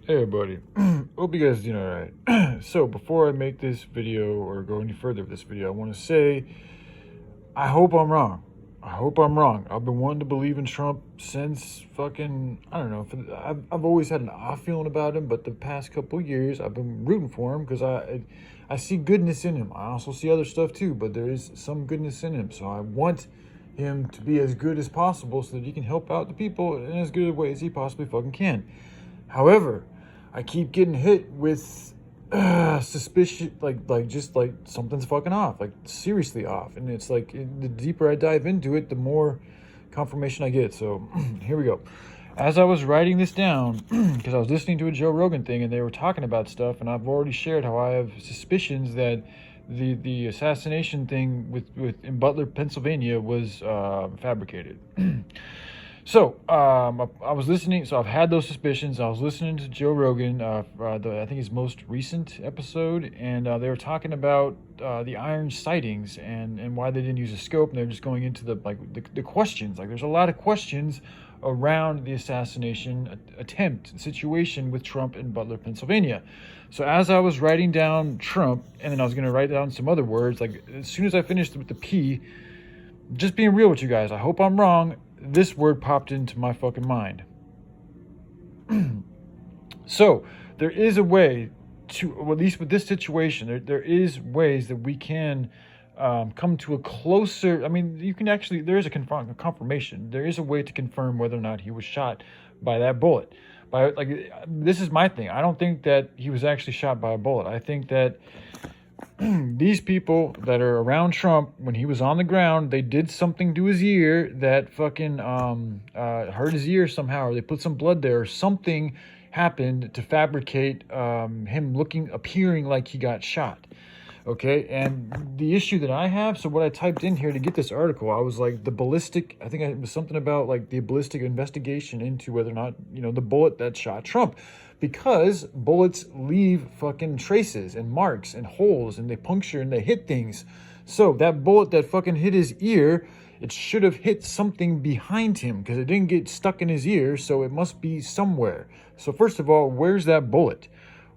Hey everybody, hope you guys doing alright. So before I make this video or go any further with this video, I want to say I hope I'm wrong. I hope I'm wrong. I've been wanting to believe in Trump since fucking, I don't know, I've always had an off feeling about him, but the past couple years I've been rooting for him because I see goodness in him. I also see other stuff too, but there is some goodness in him. So I want him to be as good as possible so that he can help out the people in as good a way as he possibly fucking can. However, I keep getting hit with suspicion, like something's fucking off, like seriously off. And it's like the deeper I dive into it, the more confirmation I get. So here we go. As I was writing this down, because I was listening to a Joe Rogan thing and they were talking about stuff, and I've already shared how I have suspicions that the assassination thing with in Butler, Pennsylvania was fabricated. So, I was listening. So I've had those suspicions. I was listening to Joe Rogan, I think his most recent episode, and they were talking about the iron sightings and why they didn't use a scope. And they're just going into the questions. Like, there's a lot of questions around the assassination attempt situation with Trump in Butler, Pennsylvania. So as I was writing down Trump, and then I was going to write down some other words, like as soon as I finished with the P, just being real with you guys, I hope I'm wrong. This word popped into my fucking mind. So there is a way to, or at least with this situation, there is ways that we can come to a closer, I mean, you can actually, there is a confirmation. There is a way to confirm whether or not he was shot by that bullet. This is my thing. I don't think that he was actually shot by a bullet. I think that these people that are around Trump, when he was on the ground, they did something to his ear that fucking hurt his ear somehow, or they put some blood there, or something happened to fabricate him appearing like he got shot. Okay, and the issue that I have, so what I typed in here to get this article, I was like, I think it was something about like the ballistic investigation into whether or not, the bullet that shot Trump. Because bullets leave fucking traces and marks and holes, and they puncture and they hit things. So that bullet that fucking hit his ear, it should have hit something behind him because it didn't get stuck in his ear, so it must be somewhere. So first of all, where's that bullet?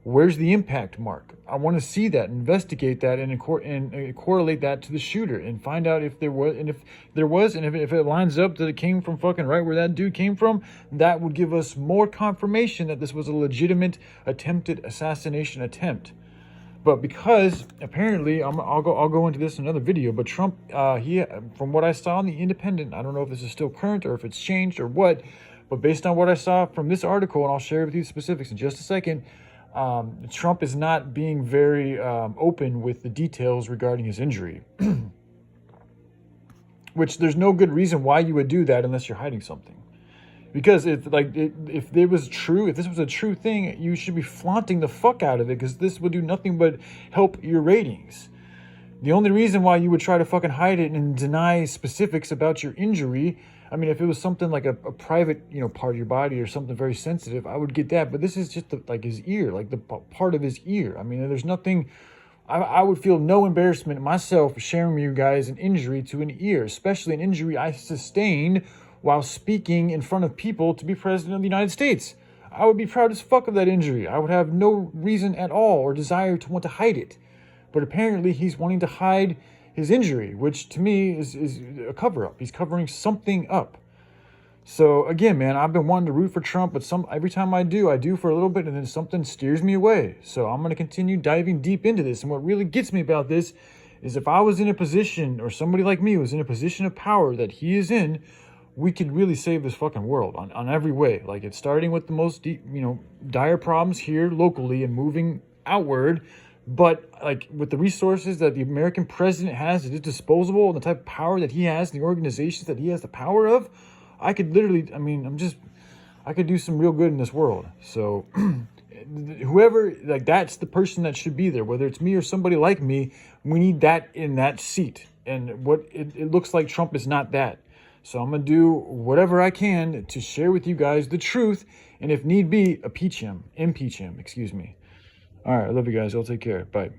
Where's the impact mark? I want to see that, investigate that, and correlate that to the shooter, and find out if there was, and if it lines up that it came from fucking right where that dude came from. That would give us more confirmation that this was a legitimate attempted assassination attempt. But because apparently, I'll go into this in another video. But Trump, from what I saw in the Independent, I don't know if this is still current or if it's changed or what, but based on what I saw from this article, and I'll share with you the specifics in just a second. Trump is not being very open with the details regarding his injury, which there's no good reason why you would do that unless you're hiding something. Because if this was a true thing, you should be flaunting the fuck out of it, because this would do nothing but help your ratings. The only reason why you would try to fucking hide it and deny specifics about your injury, I mean, if it was something like a private, part of your body or something very sensitive, I would get that. But this is just his ear, like the part of his ear. I mean, there's nothing, I would feel no embarrassment myself sharing with you guys an injury to an ear, especially an injury I sustained while speaking in front of people to be president of the United States. I would be proud as fuck of that injury. I would have no reason at all or desire to want to hide it. But apparently he's wanting to hide his injury, which to me is a cover-up. He's covering something up. So again, man, I've been wanting to root for Trump, but every time I do for a little bit, and then something steers me away. So I'm going to continue diving deep into this. And what really gets me about this is if I was in a position, or somebody like me was in a position of power that he is in, we could really save this fucking world on every way. Like, it's starting with the most deep, dire problems here locally and moving outward. But like with the resources that the American president has at his disposal, and the type of power that he has, and the organizations that he has the power of, I could literally, I could do some real good in this world. So whoever, that's the person that should be there, whether it's me or somebody like me. We need that in that seat. And what it looks like Trump is not that. So I'm going to do whatever I can to share with you guys the truth. And if need be, impeach him, excuse me. All right, I love you guys. I'll take care. Bye.